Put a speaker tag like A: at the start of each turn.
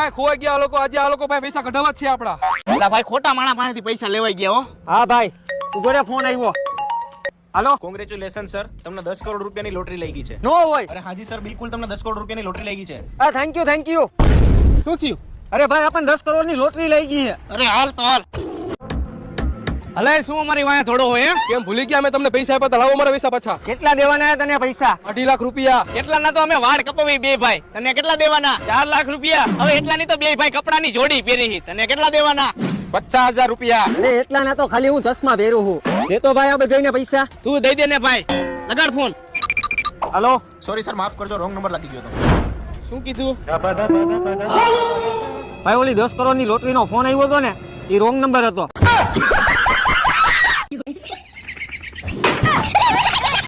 A: ક્યાં ખોવાઈ ગયા આ લોકો? આજે આ લોકો પાસે પૈસા કઢાવવા જ છે આપડા.
B: એટલે ભાઈ ખોટા માણા પાસેથી પૈસા લેવાઈ ગયા હો.
C: હા ભાઈ ઉભો રે, ફોન આવ્યો. હાલો.
D: કોંગ્રેચ્યુલેશન સર, તમને 10 કરોડ રૂપિયાની લોટરી લાગી છે.
C: નો હોય.
D: અરે હાજી સર, બિલકુલ તમને 10 કરોડ રૂપિયાની લોટરી લાગી છે.
C: હા થેન્ક યુ થેન્ક યુ.
A: શું થયું?
C: અરે ભાઈ આપણને 10 કરોડની લોટરી લઈ ગઈ છે.
B: અરે હાલ તો હાલ.
A: અલે શું અમારી વાંહે થોડો હોય એમ? કેમ ભૂલી ગયા અમે તમને પૈસા આપ્યા? લાવો મારા પૈસા પાછા.
C: કેટલા દેવાના તને પૈસા?
A: 2.5 લાખ રૂપિયા.
B: એટલાના તો અમે વાળ કપાવી બે ભાઈ. તને કેટલા દેવાના? 4 લાખ રૂપિયા. હવે એટલાની તો બે ભાઈ કપડાની જોડી પહેરી. તને કેટલા દેવાના?
A: 50,000 રૂપિયા.
C: અરે એટલા ના તો ખાલી હું ચશ્મા પહેરું છું. દે તો ભાઈ આ બધાને પૈસા.
B: તું દઈ દે ને ભાઈ. લગાડ ફોન.
C: હાલો.
D: સોરી સર, માફ કરજો, રોંગ નંબર લાગી ગયો હતો.
A: શું કીધું?
C: ભાઈ ઓલી 10 કરોડની લોટરીનો ફોન આવ્યો હતો ને, એ રોંગ નંબર હતો.